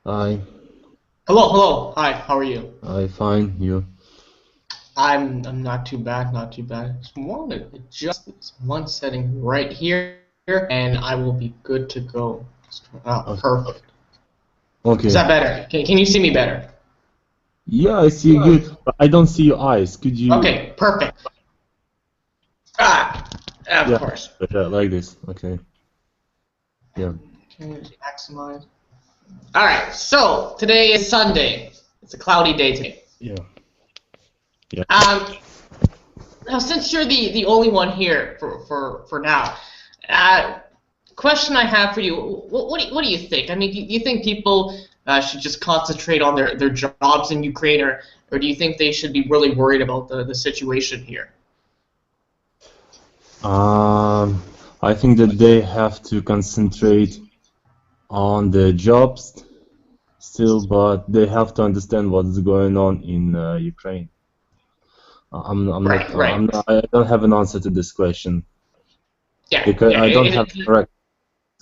Hi, Hello, hello. Hi, how are you? I find you. I'm not too bad, not too bad. Just want to adjust this one setting right here, and I will be good to go. O- Perfect. Is Okay. that better? Can you see me better? Yeah, I see you good, but I don't see your eyes. Could you? Okay, perfect. Ah, of Yeah, course. better like this. Okay. Yeah. Okay, just maximize. All right. So today is Sunday. It's a cloudy day today. Yeah. Yeah. Um, Now since you're the only one here for now, uh, question I have for you: what do you think? I mean, do you think people should just concentrate on their jobs in Ukraine, or do you think they should be really worried about the situation here? Um, I think that they have to concentrate on the jobs still, but they have to understand what's going on in Ukraine. I'm not, Right, right. I don't have an answer to this question Yeah, because yeah. I don't have a correct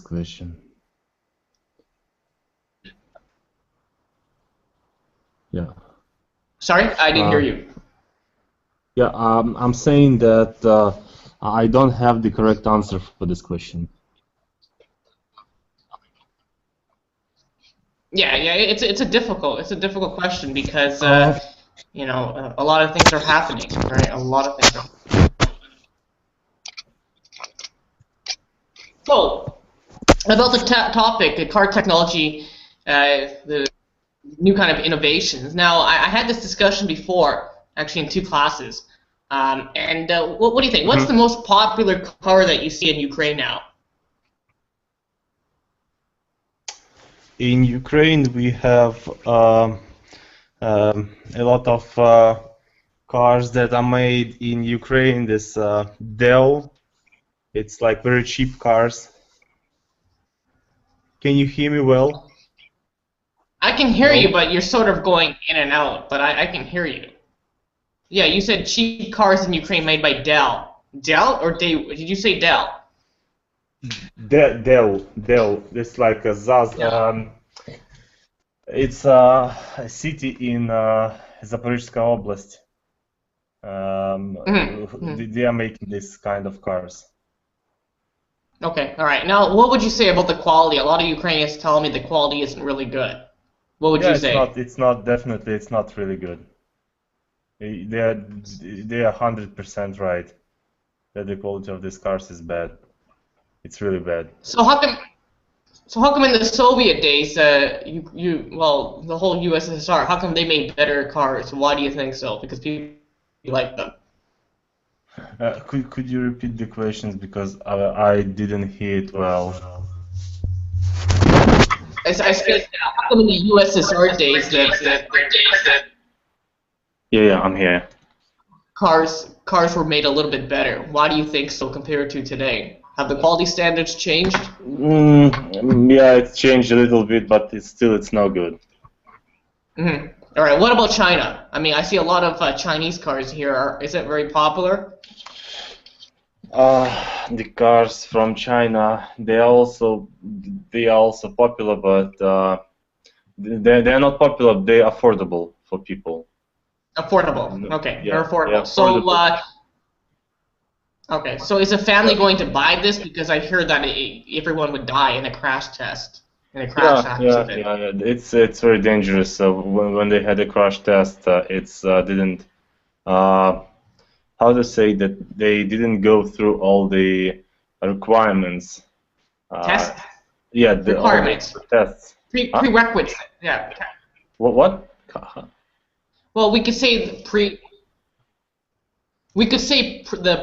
question. Yeah. Sorry, I didn't hear Uh, you. Yeah, I'm saying that I don't have the correct answer for this question. Yeah, yeah. It's a difficult question because Uh, a lot of things are happening, right? A lot of things are. So about the topic, the car technology, the new kind of innovations. Now, I had this discussion before, actually in two classes. And what do you think? What's the Mhm. most popular car that you see in Ukraine now? In Ukraine, we have a lot of cars that are made in Ukraine. This Dell, it's like very cheap cars. Can you hear me well? I can hear you, Hello? but you're sort of going in and out, but I can hear you. Yeah, you said cheap cars in Ukraine made by Dell. Dell or did you say Dell? Dell. It's like a Zaz. It's a city in Zaporizhzhia Oblast. Mm-hmm. They are making this kind of cars. Okay, all right. Now, what would you say about the quality? A lot of Ukrainians tell me the quality isn't really good. What would Yeah, you say? it's not definitely, it's not really good. They are 100% right that the quality of these cars is bad. It's really bad. So how come So how come in the Soviet days, well, the whole USSR, how come they made better cars? Why do you think so? Because people like them. Could you repeat the questions because I didn't hear it well. I said, how come in the USSR days that Yeah, I'm here. cars were made a little bit better? Why do you think so compared to today? Have the quality standards changed? Yeah, it's changed a little bit, but it's no good. Hmm. All right. What about China? I mean, I see a lot of Chinese cars here. Is it very popular? The cars from China, they are also popular, but they're not popular. They're affordable for people. Affordable. Okay, they're Yeah, they're affordable. affordable. Okay, so is a family going to buy this? Because I heard that everyone would die in a crash test, in a crash accident. Yeah. It's very dangerous. When they had a crash test, it's didn't uh, how to say that they didn't go through all the requirements. Uh, Test yeah, all requirements, the tests. Huh? prerequisites. Yeah. What? Well, we could say the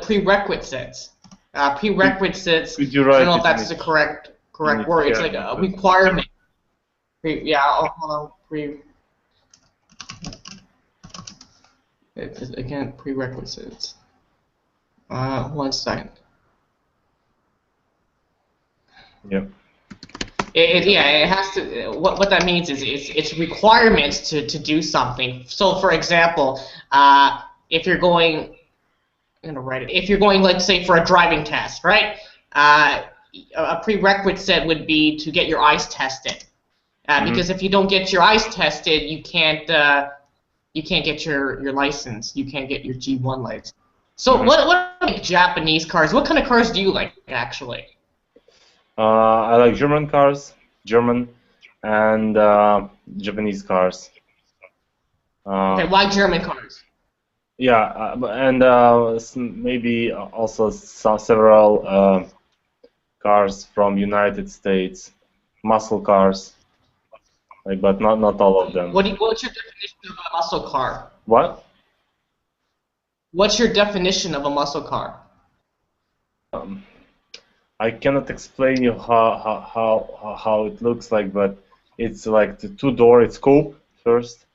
prerequisites. Could, Prerequisites. could you I don't write know if it that's the in correct the word. It's chat like a because requirement. Yeah. Hold on. Again, prerequisites. One second. yeah. Yeah, it has to. What that means is it's requirements to do something. So, for example, if you're going, I'm gonna write it. If you're going, let's say, for a driving test, right? Uh, a prerequisite would be to get your eyes tested. because if you don't get your eyes tested, you can't get your license. You can't get your G1 license. So what like Japanese cars? What kind of cars do you like actually? I like German cars, and Japanese cars. Okay, why German cars? Yeah, and maybe also several cars from United States, muscle cars, but not all of them. What's your definition of a muscle car? What? What's your definition of a muscle car? I cannot explain you how it looks like, but it's like the two-door. It's coupe first,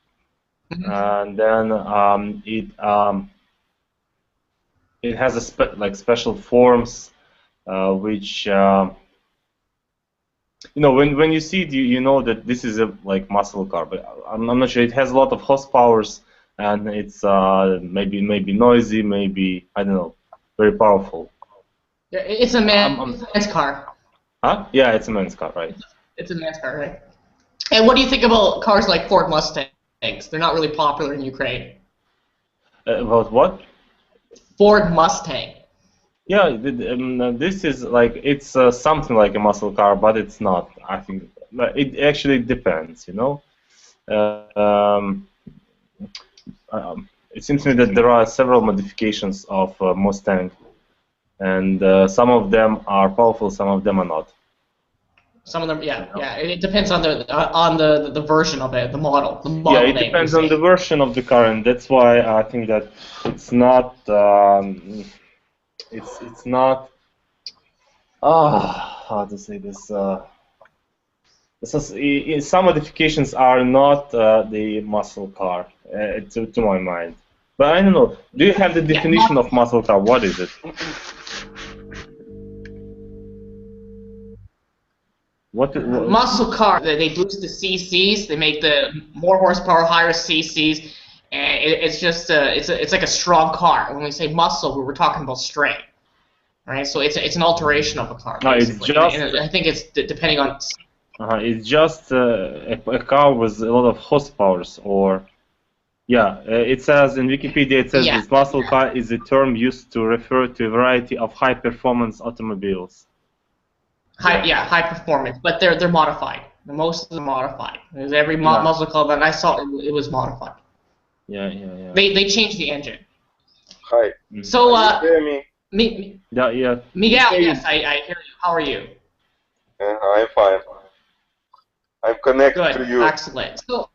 and then it has a special forms, which when you see it, you know that this is a muscle car. But I'm not sure. It has a lot of horsepowers, and it's maybe noisy, maybe I don't know, very powerful. Yeah, it's a man's car. Huh? Yeah, it's a man's car, right? It's a man's car, right? And what do you think about cars like Ford Mustangs? They're not really popular in Ukraine. About what? Ford Mustang. Yeah, this is it's something like a muscle car, but it's not. I think it actually depends, It seems to me that there are several modifications of Mustang, and some of them are powerful, some of them are not. Some of them, yeah. It depends on the version of it, the model. Yeah, it depends on the version of the car, and that's why I think that it's not. It's not. How to say this? Some modifications are not the muscle car, to my mind. But I don't know. Do you have the definition of muscle car? What is it? What muscle car? They boost the CCs. They make the more horsepower, higher CCs, and it's just it's like a strong car. When we say muscle, we're talking about strength, right? So it's an alteration of a car. It's just. And I think it's depending on. It's just a car with a lot of horsepowers, or it says in Wikipedia. It says this muscle car is a term used to refer to a variety of high-performance automobiles. High performance, but they're modified. Most of them are modified. Because every muscle car that I saw, it was modified. Yeah. They changed the engine. Hi. So, hear me? Yeah. Miguel, yes, I hear you. How are you? I'm fine. I'm connected to you. Excellent. So,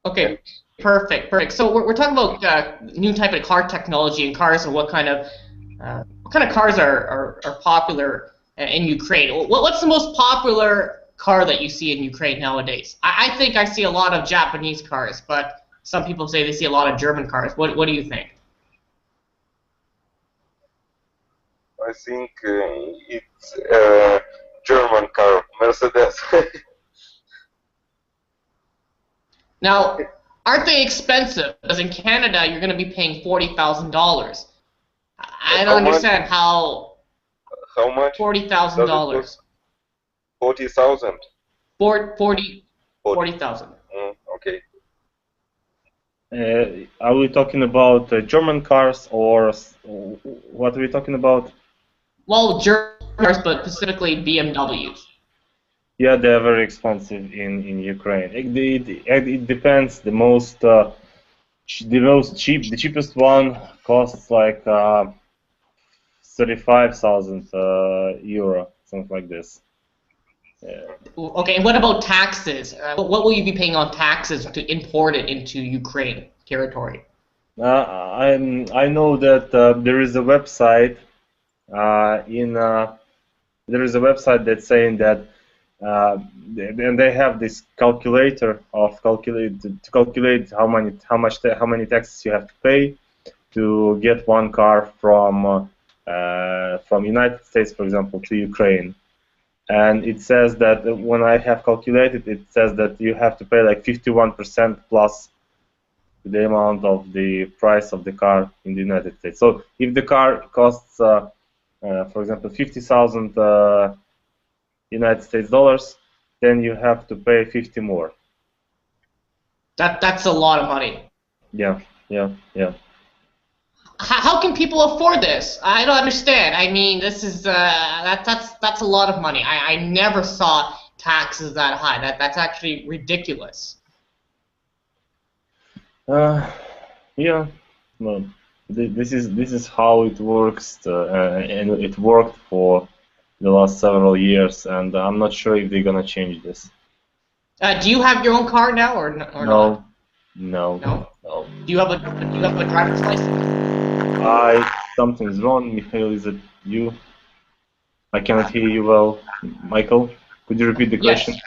okay, perfect. So we're talking about new type of car technology and cars, and what kind of cars are popular in Ukraine. What's the most popular car that you see in Ukraine nowadays? I think I see a lot of Japanese cars, but some people say they see a lot of German cars. What do you think? I think it's a German car, Mercedes. Now, aren't they expensive? Because in Canada, you're going to be paying $40,000. I don't understand how. How much? $40,000. 40,000. 40,000. Okay. Are we talking about German cars, or what are we talking about? Well, German cars, but specifically BMWs. Yeah, they are very expensive in Ukraine. It depends. The cheapest one costs like 35,000 euro, something like this. Okay, and what about taxes? What will you be paying on taxes to import it into Ukraine territory? I know that there is a website there is a website that's saying that and they have this calculator to calculate how many taxes you have to pay to get one car from United States, for example, to Ukraine. And it says that when I have calculated, it says that you have to pay like 51% plus the amount of the price of the car in the United States. So if the car costs, for example, 50,000 United States dollars, then you have to pay 50 more. That's a lot of money. Yeah. How can people afford this? I don't understand. I mean, this is that's a lot of money. I never saw taxes that high. That's actually ridiculous. Yeah. Well, this is how it works, and it worked for the last several years, and I'm not sure if they're gonna change this. Do you have your own car now, or not? No. Do you have a driver's license? Something's wrong. Mikhail, is it you? I cannot hear you well. Michael, could you repeat the question? Yes.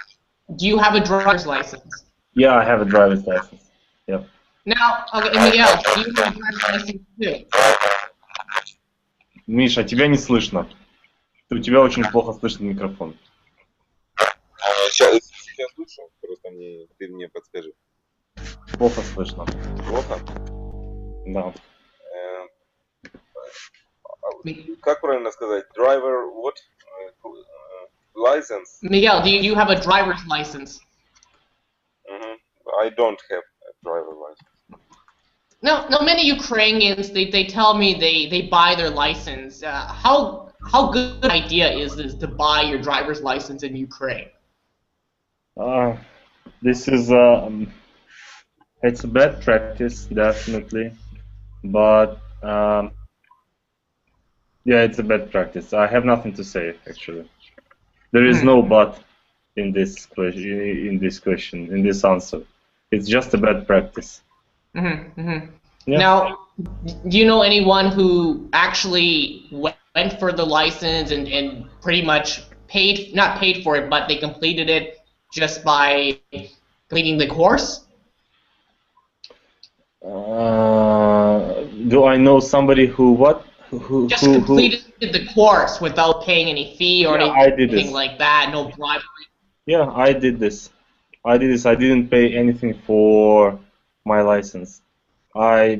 Do you have a driver's license? Yeah, I have a driver's license. Yeah. Now, okay, Miguel, do you have a driver's license too? Миша, тебя не слышно. У тебя очень плохо слышно микрофон. Сейчас слышу, просто ты мне подскажи. Плохо слышно. Плохо? Да. Как правильно сказать? Driver what? License? Miguel, do you have a driver's license? I don't have a driver license. No, many Ukrainians they tell me they buy their license. How good an idea is this to buy your driver's license in Ukraine? This is it's a bad practice, definitely, but yeah, it's a bad practice. I have nothing to say actually. There is no but in this question, in this answer. It's just a bad practice. Yeah. Now, do you know anyone who actually went for the license and pretty much not paid for it, but they completed it just by completing the course? Do I know somebody who what? Who completed the course without paying any fee or anything like that, no bribery? Yeah, I did this. I didn't pay anything for my license. I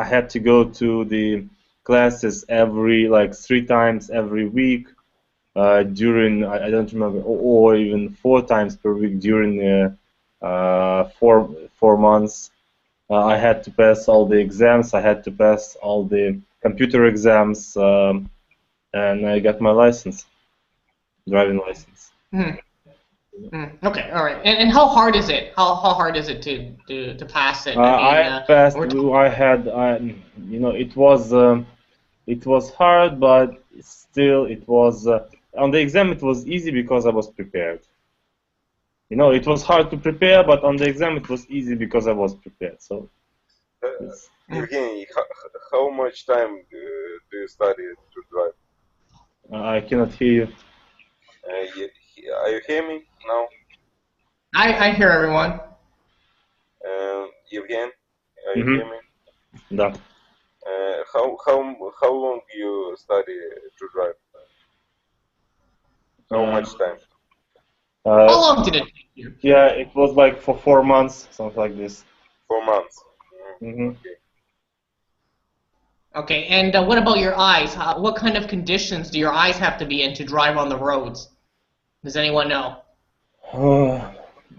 had to go to the classes every 3 times every week during I don't remember, or even 4 times per week during 4 months. I had to pass all the exams. I had to pass all the computer exams, and I got my license, driving license. Okay, all right. And how hard is it? How hard is it to pass it? I passed. It was hard, but still it was on the exam. It was easy because I was prepared. It was hard to prepare, but on the exam it was easy because I was prepared. So. Evgeny, how much time do you study to drive? I cannot hear you. Are you hear me now? I hear everyone. Evgeny, are you hear me? Да. How long you study to drive? How much time? How long did it take you? Yeah, it was like for 4 months, something like this. 4 months. Okay, and what about your eyes? What kind of conditions do your eyes have to be in to drive on the roads? Does anyone know?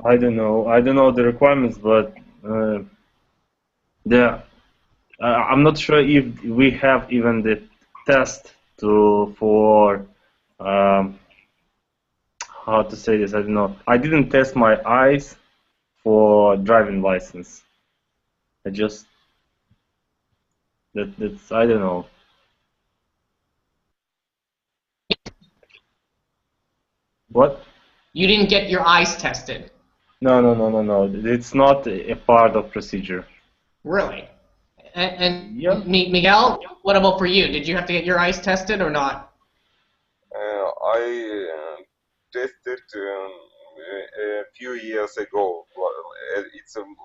I don't know. I don't know the requirements, but yeah, I'm not sure if we have even the test for how to say this. I don't know. I didn't test my eyes for driving license. I just that's I don't know. What? You didn't get your eyes tested? No. It's not a part of procedure. Really? And yeah. Miguel, what about for you? Did you have to get your eyes tested or not? I tested a few years ago. It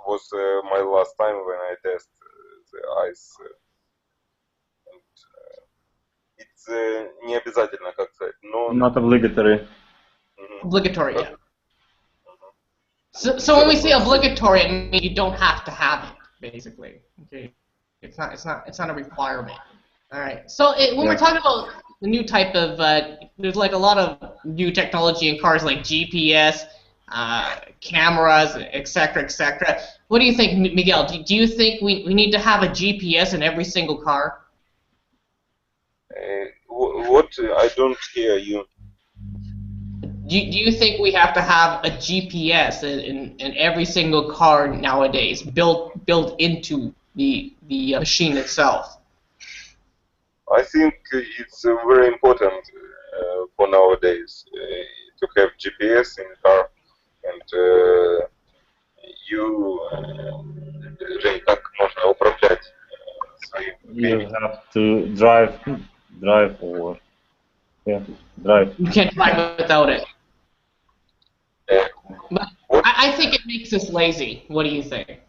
was my last time when I tested the eyes. It's не обязательно, как сказать, но... Not obligatory. Obligatory, yeah. So when we say obligatory, it means you don't have to have it, basically. Okay, it's not a requirement. All right. So when we're talking about new type of there's like a lot of new technology in cars like GPS, cameras, etc., etc. What do you think, Miguel? Do you think we need to have a GPS in every single car? What? I don't hear you. Do you think we have to have a GPS in every single car nowadays, built into the machine itself? I think it's very important for nowadays to have GPS in car, and you как можно управлять своим You временем. have to drive or drive. You can't drive without it. But What? I think it makes us lazy. What do you think?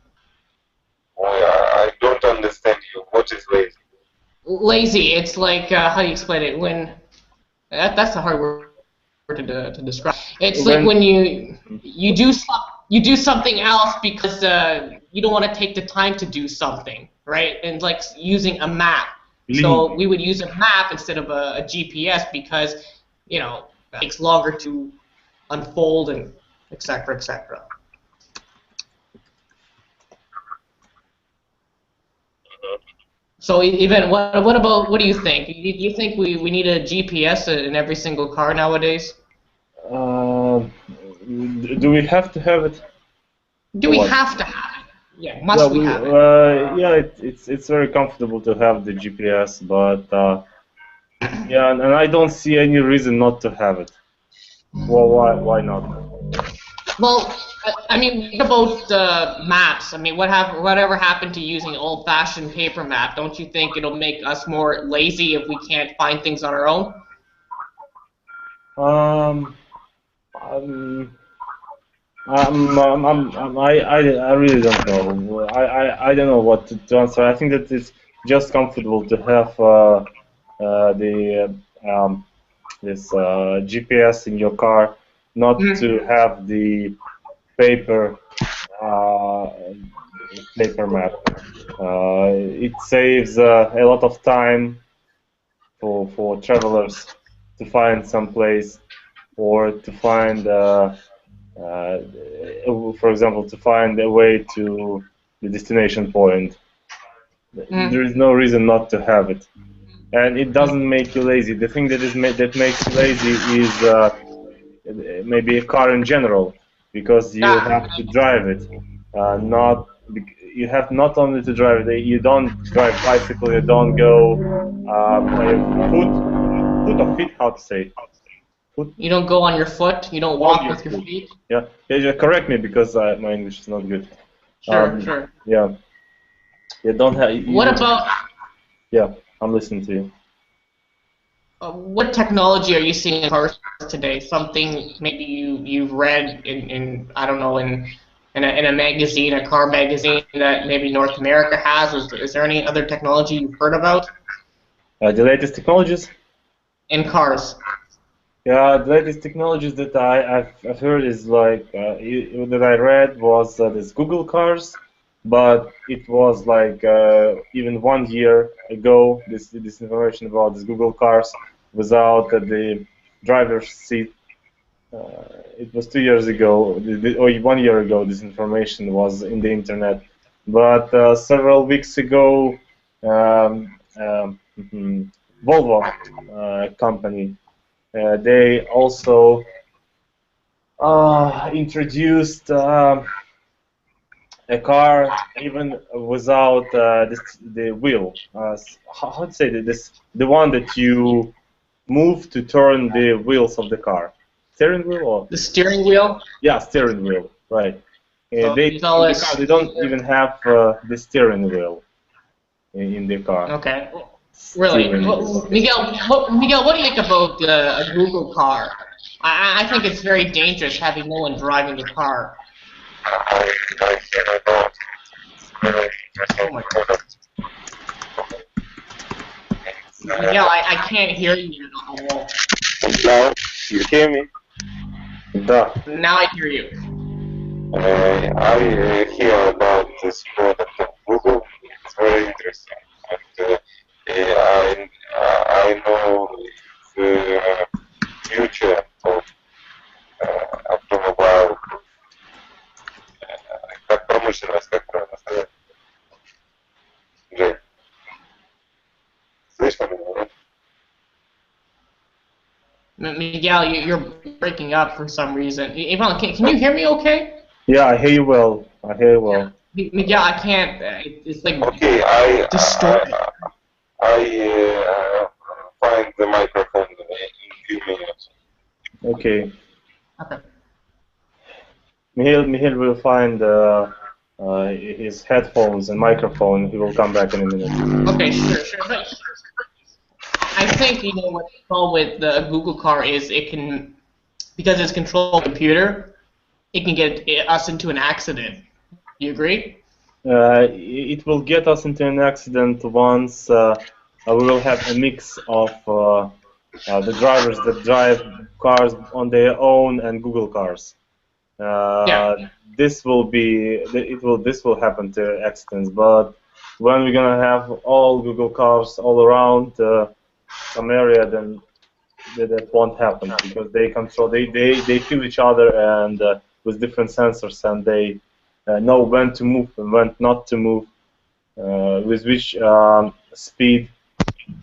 I don't understand you. What is lazy? Lazy. It's like how do you explain it? When that's a hard word to describe. It's like when you do something else because you don't want to take the time to do something, right? And like using a map. So we would use a map instead of a GPS because it takes longer to unfold and etc. etc. So, Ivan, what do you think? Do you think we need a GPS in every single car nowadays? Do we have to have it? Do we have to have it? Yeah, must we have it? Yeah, it's very comfortable to have the GPS, but yeah, and I don't see any reason not to have it. Well, why not? Well, I mean, what about maps? I mean, whatever happened to using old-fashioned paper map? Don't you think it'll make us more lazy if we can't find things on our own? I really don't know. I don't know what to answer. I think that it's just comfortable to have this GPS in your car, not to have the paper map. It saves a lot of time for travelers to find some place, or to find, for example, to find a way to the destination point. There is no reason not to have it, and it doesn't make you lazy. The thing that makes you lazy is maybe a car in general, because you have to drive it. You have not only to drive it. You don't drive bicycle. You don't go foot or feet. How to say? Foot? You don't go on your foot. You don't walk with your feet. Yeah, correct me because my English is not good. Sure. Yeah. You don't have. What about? Yeah, I'm listening to you. What technology are you seeing in cars today? Something maybe you've read in I don't know in a magazine, a car magazine that maybe North America has. Is there any other technology you've heard about? The latest technologies in cars. Yeah, the latest technologies that I've heard is like that I read was this Google cars, but it was like even 1 year ago. This information about these Google cars without the driver's seat. It was 2 years ago, or 1 year ago. This information was in the internet, but several weeks ago, Volvo company. They also introduced a car even without the wheel. How to say this? The one that you move to turn the wheels of the car. Steering wheel or? The steering wheel? Yeah, steering wheel. Right. So they don't even have the steering wheel in the car. Okay. Really? Miguel, what do you think about a Google car? I think it's very dangerous having no one driving the car. I hear about it. It's very interesting. Oh my God. Miguel, I can't hear you at all. Now, you hear me? Now I hear you. I hear about this product of Google. It's very interesting. And I know Miguel, you're breaking up for some reason. Ivan, can you hear me okay? Yeah, I hear you well. I hear you well. Miguel, I can't. It's like Okay, distorted. I find the microphone in few minutes. Okay. Okay. Mihail will find his headphones and microphone. He will come back in a minute. Okay, sure. But I think what the problem with the Google car is it can, because it's controlled computer, it can get us into an accident. You agree? It will get us into an accident once we will have a mix of the drivers that drive cars on their own and Google cars. This will happen to accidents, but when we're gonna have all Google cars all around some area, then that won't happen because they feel each other and with different sensors, and they know when to move and when not to move, with which speed.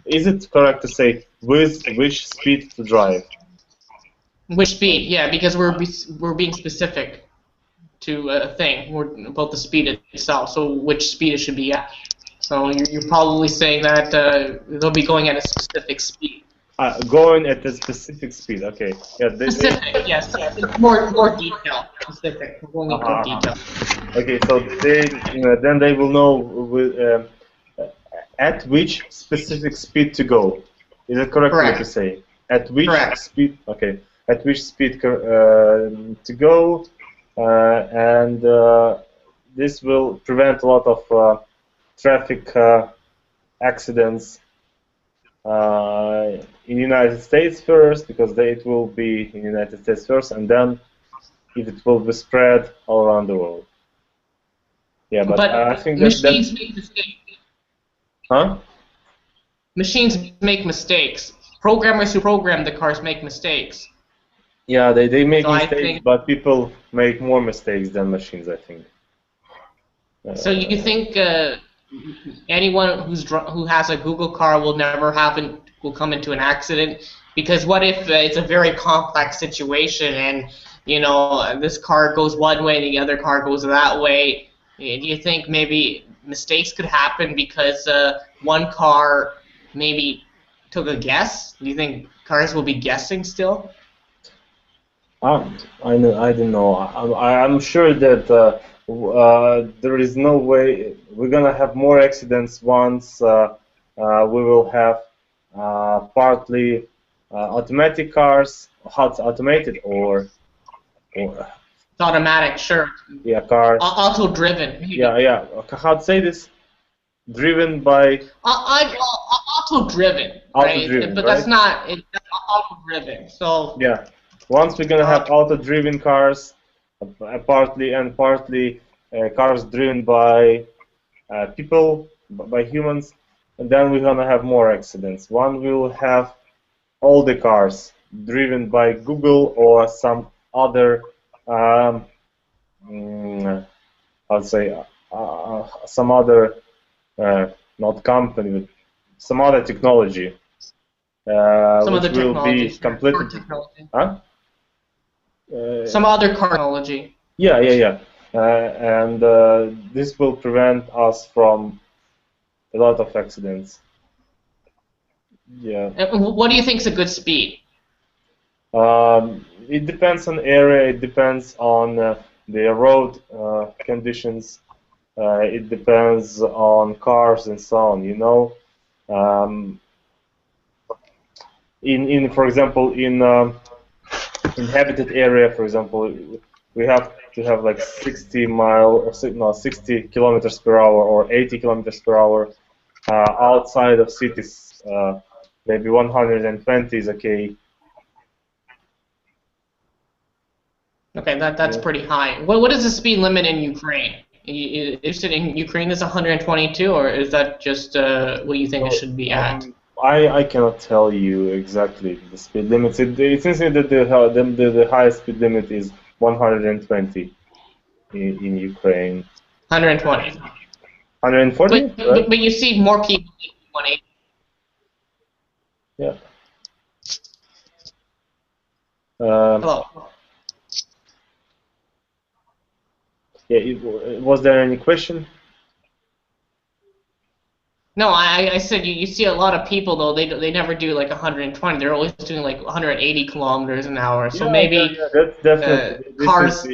Is it correct to say with which speed to drive? Which speed? Yeah, because we're being specific to a thing. We're about the speed itself. So which speed it should be at. So you're probably saying that they'll be going at a specific speed. Going at a specific speed. Okay. Yeah. Specific. Yes. It's more detail. Specific. We're going into detail. Okay. So then they will know at which specific speed to go. Is it correct to say? At which speed? Okay. At which speed to go, and this will prevent a lot of traffic accidents in the United States first, because it will be in the United States first, and then it will be spread all around the world. Yeah, but I think machines make mistakes. Huh? Machines make mistakes. Programmers who program the cars make mistakes. Yeah, they make mistakes, but people make more mistakes than machines, I think. So you think anyone who has a Google car will come into an accident? Because what if it's a very complex situation and this car goes one way and the other car goes that way? Do you think maybe mistakes could happen because one car maybe took a guess? Do you think cars will be guessing still? I don't know. I'm sure that there is no way we're gonna have more accidents once we will have partly automatic cars, automated or it's automatic, sure. Yeah, cars. Auto-driven. Yeah. How to say this? Driven by. Auto-driven. Right? But that's not. It's auto-driven. So. Yeah. Once we're gonna have auto-driven cars, partly cars driven by people, by humans, and then we're gonna have more accidents. One will have all the cars driven by Google or some other, I'd say, some other, not company, but some other technology. Which will be completely. Huh? Some other car technology. Yeah. And this will prevent us from a lot of accidents. Yeah. What do you think is a good speed? It depends on area. It depends on the road conditions. It depends on cars and so on. For example, in inhabited area, for example, we have to have like 60 kilometers per hour or 80 kilometers per hour. Outside of cities, maybe 120 is okay. Okay, that's pretty high. What is the speed limit in Ukraine? Is it in Ukraine is 122, or is that just what you think it should be at? I cannot tell you exactly the speed limits. It seems that the highest speed limit is 120 in Ukraine. 120. 140? But you see more people 180. Yeah. Hello. Yeah, was there any question? No, I said you see a lot of people though they never do like 120. They're always doing like 180 kilometers an hour. So maybe that's definitely cars.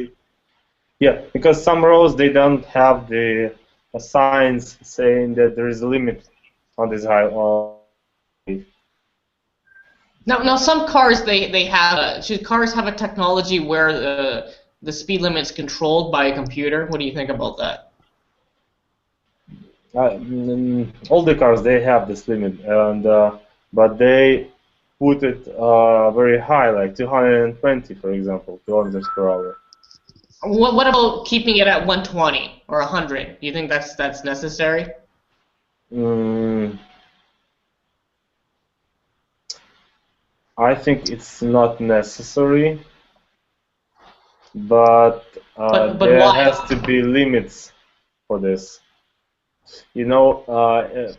Yeah, because some roads they don't have the signs saying that there is a limit on this highway. Now some cars they have. Should cars have a technology where the speed limit's controlled by a computer? What do you think about that? All the cars they have this limit, and but they put it very high, like 220, for example, kilometers per hour. What about keeping it at 120 or 100? Do you think that's necessary? I think it's not necessary, but there why? has to be limits for this. You know,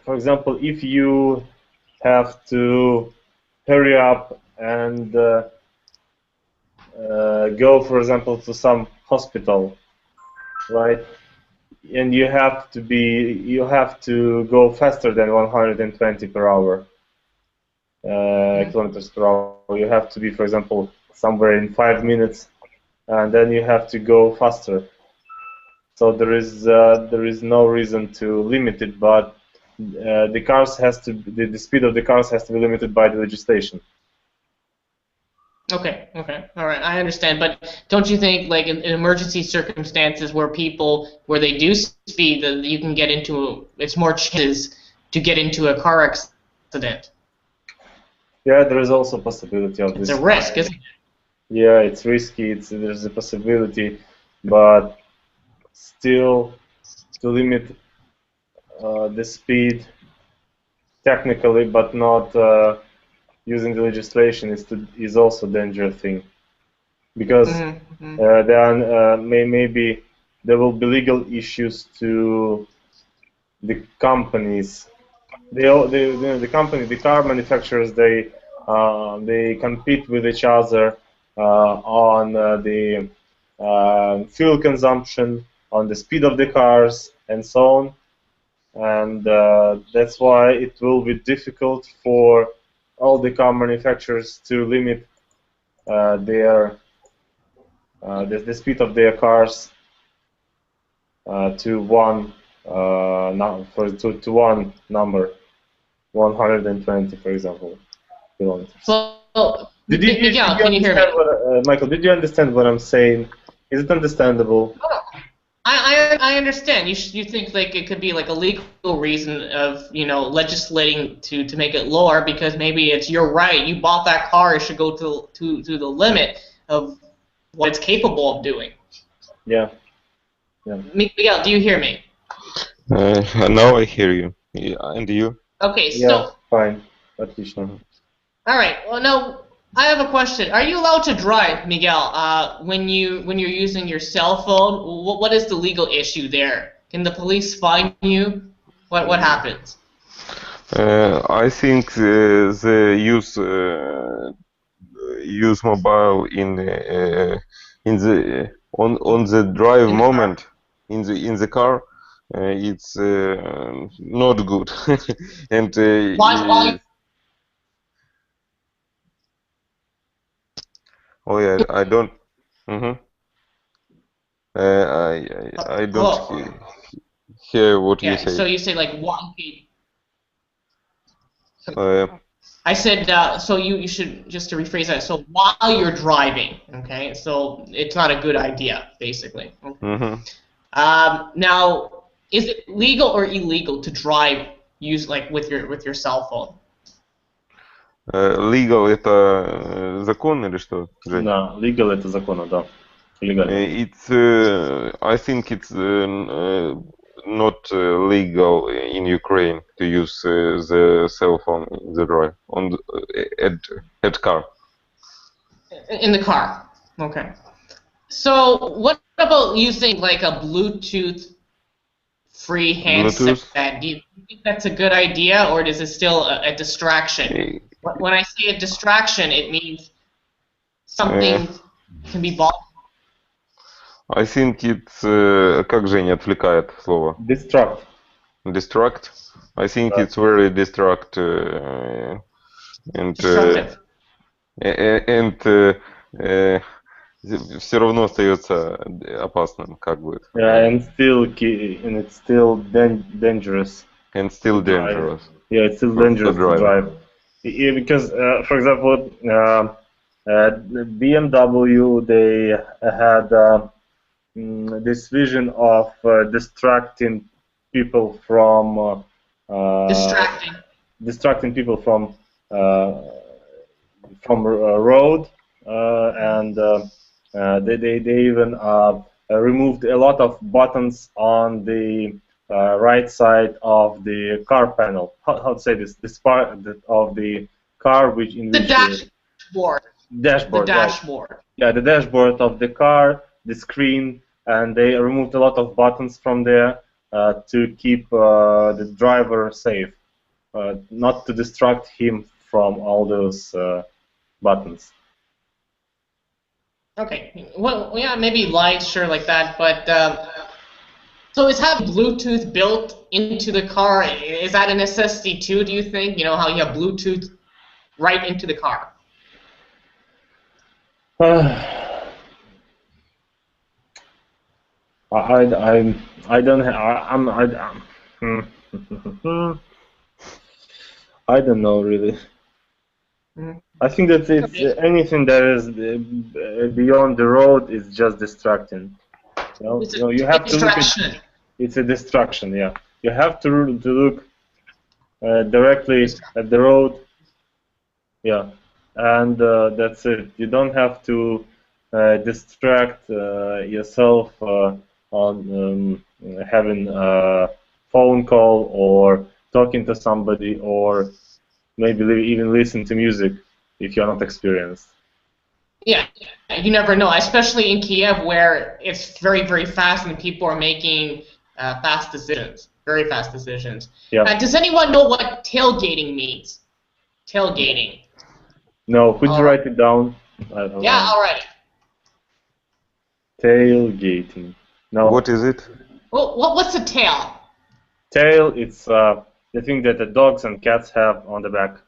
for example, if you have to hurry up and go, for example, to some hospital, right? And you have to go faster than 120 per hour, kilometers per hour. You have to be, for example, somewhere in 5 minutes, and then you have to go faster. So there is no reason to limit it, but the speed of the cars has to be limited by the legislation. Okay, all right, I understand. But don't you think, like in emergency circumstances where they do speed, that you can get into, it's more chances to get into a car accident? Yeah, there is also a possibility of this. It's a risk, isn't it? Yeah, it's risky. There's a possibility, but still, to limit the speed technically, but not using the legislation is also a dangerous thing, because maybe there will be legal issues to the companies. The car manufacturers, they compete with each other on the fuel consumption, on the speed of the cars, and so on. And that's why it will be difficult for all the car manufacturers to limit the speed of their cars to one number, 120, for example, kilometers. Well, Miguel, can you hear me? Michael, did you understand what I'm saying? Is it understandable? I understand. You think like it could be like a legal reason of legislating to make it lower, because maybe you're right. You bought that car, it should go to the limit of what it's capable of doing. Yeah. Miguel, do you hear me? Now I hear you. Yeah, and you? Okay, so yeah, fine. Отлично. All right. Well, no, I have a question. Are you allowed to drive, Miguel, when you're using your cell phone? What is the legal issue there? Can the police fine you? What happens? I think the use mobile on the drive moment in the car. It's not good, and Why? oh yeah, I don't. I don't hear what you say. So you say like one. Uh, I said so you should, just to rephrase that. So while you're driving, okay, so it's not a good idea, basically. Now, is it legal or illegal to drive with your cell phone? Legal это закон или что, Жень? Да, legal это законно, да. Легально. It's I think it's not legal in Ukraine to use the cell phone in the drive at car. In the car. Okay. So what about using like a Bluetooth free handset? Do you think that's a good idea, or is it still a distraction? When I say a distraction, it means something can be bought? I think it's как Женя отвлекает слово? Distract. Distract. I think it's very distract and все равно остается опасным, как бы. Yeah, and it's still dangerous. And still dangerous. Yeah, it's still dangerous to drive. Yeah, because, for example, BMW, they had this vision of distracting people from distracting people from road, and they even removed a lot of buttons on the right side of the car panel. How to say this part of the car, which in the which dashboard. Dashboard. The dashboard. Right. Yeah, the dashboard of the car, the screen, and they removed a lot of buttons from there to keep the driver safe, not to distract him from all those buttons. Okay. Well, yeah, maybe lights, sure, like that, but so is having Bluetooth built into the car, is that a necessity too, do you think? You know, how you have Bluetooth right into the car? I don't I don't know really. I think that it's anything that is beyond the road is just distracting. You have to look at, it's a distraction. Yeah, you have to look directly at the road. Yeah, and that's it. You don't have to distract yourself on having a phone call or talking to somebody, or maybe even listen to music if you're not experienced. Yeah, you never know, especially in Kiev where it's very, very fast and people are making fast decisions, very fast decisions. Yeah. Does anyone know what tailgating means? Tailgating. No, could you write it down? Yeah, all right. Tailgating. No. What is it? Well, what's a tail? Tail, it's the thing that the dogs and cats have on the back.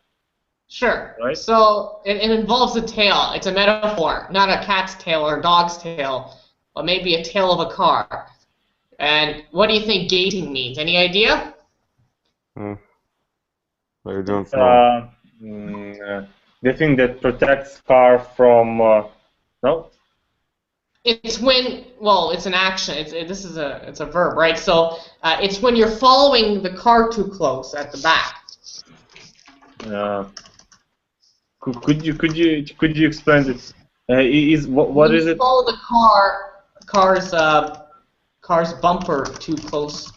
Sure. Right. So it involves a tail. It's a metaphor, not a cat's tail or a dog's tail, but maybe a tail of a car. And what do you think gating means? Any idea? I don't know. The thing that protects car from no. It's when, well, it's an action. It's a verb, right? So it's when you're following the car too close at the back. Could you explain this? What is it? Follow the car's bumper too close.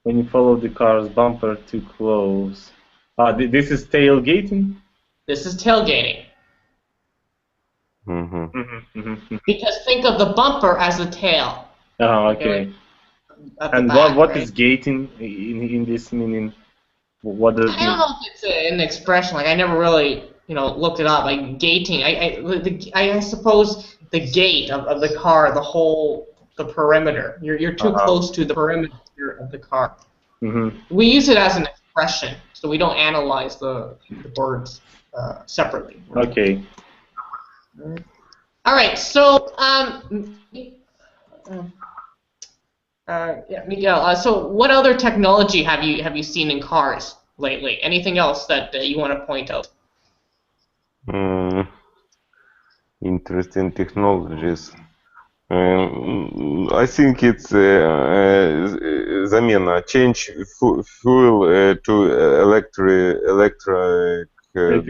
When you follow the car's bumper too close. This is tailgating. This is tailgating. Because think of the bumper as a tail. Okay. And back, what right? is gating in this meaning? What does it mean? I don't know if it's an expression. Like I never really, looked it up. Like gating. I suppose the gate of the car, the perimeter. You're too close to the perimeter of the car. We use it as an expression, so we don't analyze the words separately. Okay. All right. So Miguel. So what other technology have you seen in cars lately? Anything else that you want to point out? Interesting technologies. I think it's замена, change fuel to electric electric car.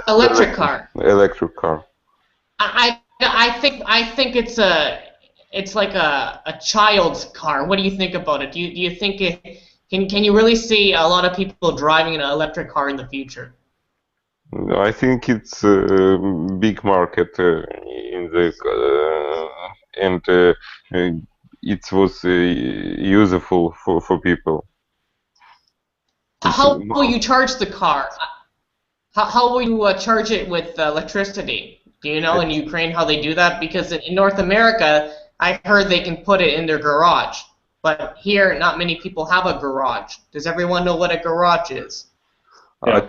Electric car. I think it's like a child's car. What do you think about it? Do you think can you really see a lot of people driving an electric car in the future? I think it's a big market in the and it was useful for people. How will you charge the car? how will you charge it with electricity? Do you know in Ukraine how they do that? Because in North America, I heard they can put it in their garage. But here, not many people have a garage. Does everyone know what a garage is?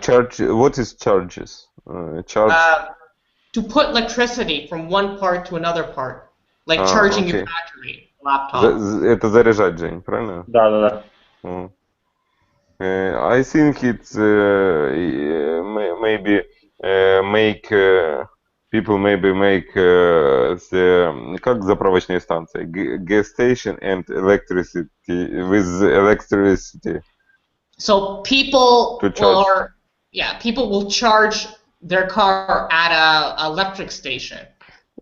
Charge. What is charges? Charge. To put electricity from one part to another part, like charging your battery, laptop. Это заряжать, Жень, правильно? Да. I think it's maybe make people maybe make the как заправочные станции, gas station and electricity with electricity. So people will charge their car at a electric station.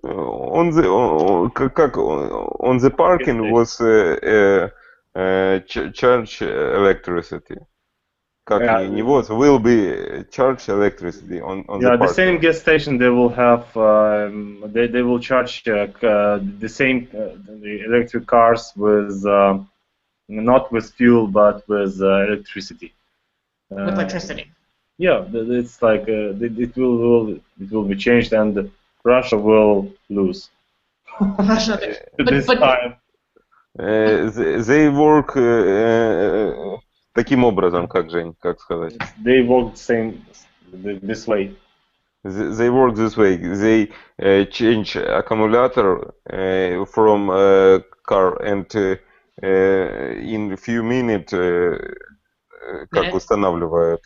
On the parking was charge electricity. Как не was will be charge electricity on the parking. The same gas station they will have they will charge the same the electric cars with not with fuel but with electricity. With electricity. Yeah, it's like it will be changed and Russia will lose. This time. They work таким образом, как Жень, как сказать? They work this way. They work this way. They change accumulator from car and in a few minutes как устанавливают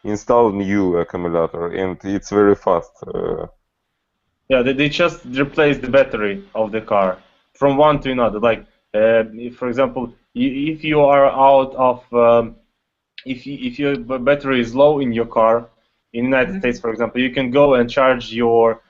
install new accumulator and it's very fast. Yeah, they just replace the battery of the car from one to another. Like, for example, if you are out of, if your battery is low in your car, in the United States, for example, you can go and charge your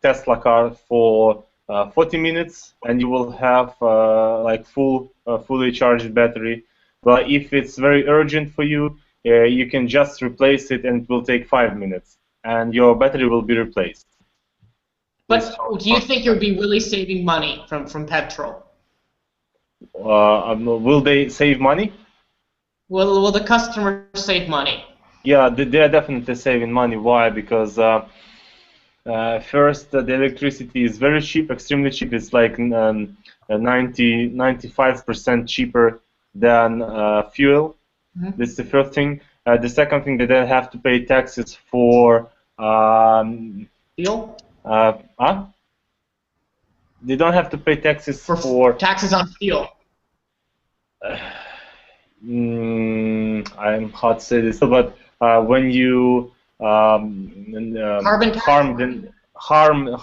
Tesla car for 40 minutes, and you will have like fully charged battery. But if it's very urgent for you, you can just replace it, and it will take 5 minutes, and your battery will be replaced. But do you think you'll be really saving money from petrol? Will they save money? Will the customer save money? Yeah, they are definitely saving money. Why? Because first, the electricity is very cheap, extremely cheap. It's like 95% cheaper than fuel. That's the first thing. The second thing, that they have to pay taxes for fuel. They don't have to pay taxes for taxes on fuel. I'm hard to say this, but when you carbon tax? harm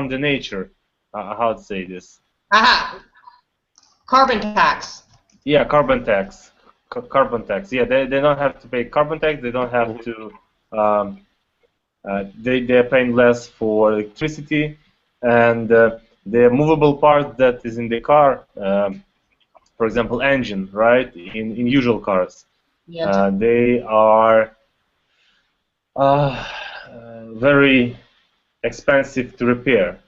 the nature. How to say this? Carbon tax. Yeah, carbon tax. Carbon tax. Yeah, they don't have to pay carbon tax. They don't have to. They're paying less for electricity, and the movable part that is in the car, for example, engine, right? In usual cars, they are very expensive to repair.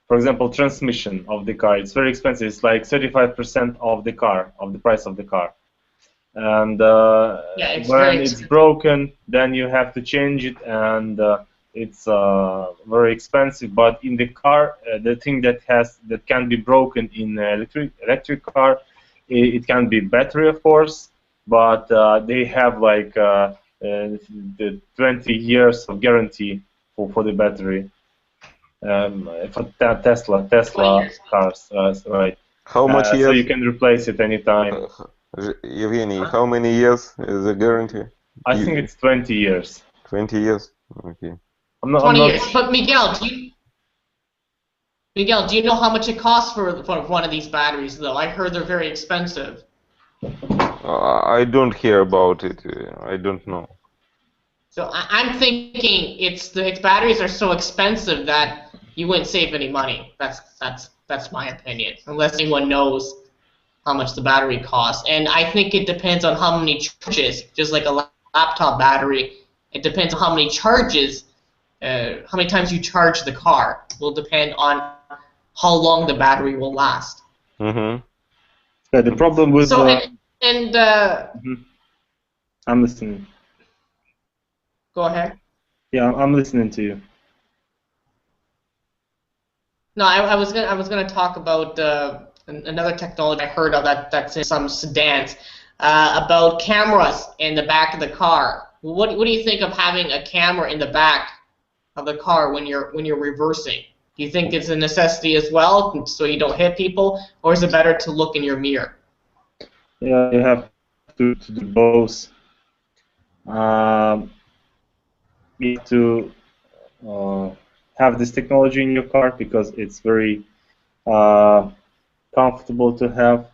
For example, transmission of the car, it's very expensive. It's like 35% of the car, of the price of the car. And when it's broken, then you have to change it, and it's very expensive. But in the car, the thing that can be broken in electric car, it can be battery, of course, but they have like the 20 years of guarantee for the battery. For Tesla cars, right? How much years? So you can replace it anytime. Evgeny, how many years is the guarantee? I think it's 20 years. 20 years? Okay. 20 years. But Miguel, do you know how much it costs for one of these batteries, though? I heard they're very expensive. I don't hear about it. I don't know. So I'm thinking its batteries are so expensive that you wouldn't save any money. That's my opinion, unless anyone knows how much the battery costs. And I think it depends on how many charges, just like a laptop battery. It depends on how many charges, how many times you charge the car will depend on how long the battery will last. Yeah, the problem with... So, I'm listening. Go ahead. Yeah, I'm listening to you. No, I was gonna talk about another technology I heard of that's in some sedans about cameras in the back of the car. What do you think of having a camera in the back of the car when you're reversing? Do you think it's a necessity as well, so you don't hit people, or is it better to look in your mirror? Yeah, you have to do both. You have to have this technology in your car because it's very comfortable to have,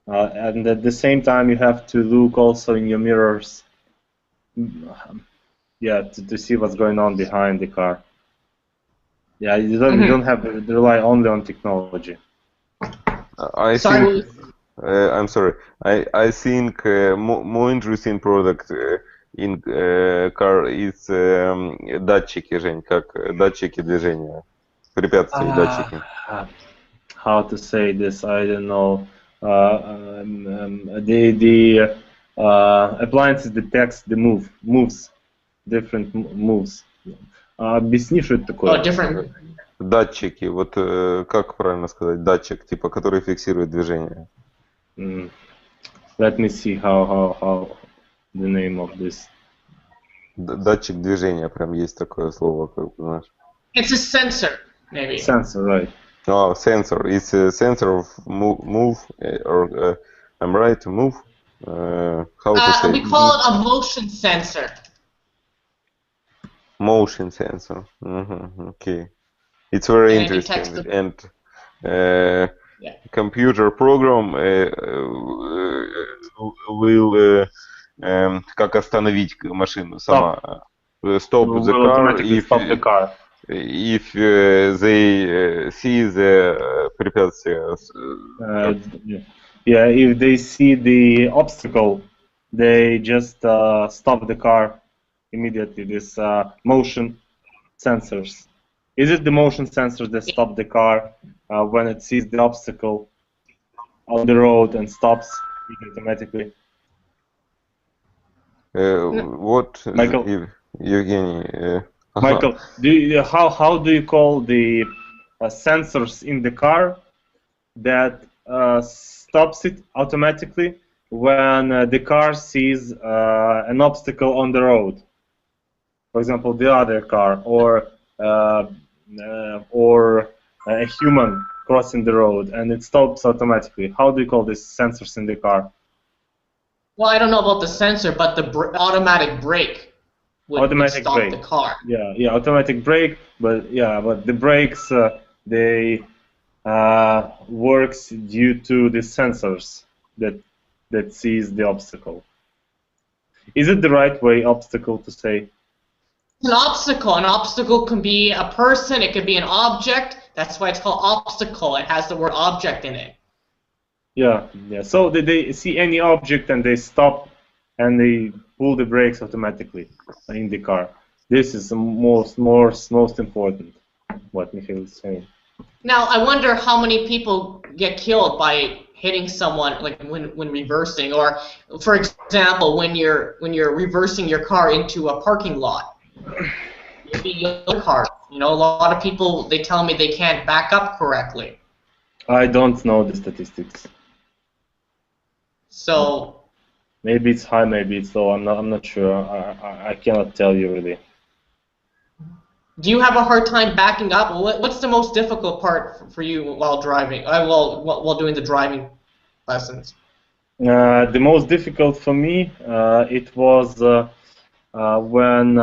and at the same time you have to look also in your mirrors, yeah, to see what's going on behind the car. Yeah, you don't have to rely only on technology. I Sorry. think I'm sorry. I think more interesting product in car is датчики, Жень, как датчики движения, препятствия, датчики. How to say this? I don't know. The appliances detects the moves, different moves. Объясни, что это такое? Oh, different. Датчики, вот как правильно сказать, датчик, типа, который фиксирует движение. Let me see how the name of this. Датчик движения, прям есть такое слово, как знаешь. It's a sensor, maybe. Sensor, right? Oh, sensor. It's a sensor of move or I'm right to move. How to say? We call it a motion sensor. Motion sensor. Okay. It's very And it interesting. detects And computer program will как остановить машину сама. Stop the car automatically stop the car. If they see the препятствия. Yeah, if they see the obstacle, they just stop the car immediately. This motion sensors. Is it the motion sensors that stop the car when it sees the obstacle on the road and stops it automatically? What, Michael? Евгений? Michael, how do you call the sensors in the car that stops it automatically when the car sees an obstacle on the road? For example, the other car or a human crossing the road, and it stops automatically. How do you call these sensors in the car? Well, I don't know about the sensor, but the automatic brake would stop brake. the car. Yeah, automatic brake, but the brakes they works due to the sensors that sees the obstacle. Is it the right way, obstacle, to say? An obstacle can be a person, it could be an object. That's why it's called obstacle. It has the word object in it. Yeah. So they see any object and they stop and they pull the brakes automatically in the car. This is the most important, what Mikhail is saying. Now, I wonder how many people get killed by hitting someone, like when reversing, or for example, when you're reversing your car into a parking lot. Maybe your car. You know, a lot of people, they tell me they can't back up correctly. I don't know the statistics. So maybe it's high, maybe it's low. I'm not sure. I cannot tell you really. Do you have a hard time backing up? What's the most difficult part for you while driving? While doing the driving lessons. The most difficult for me it was when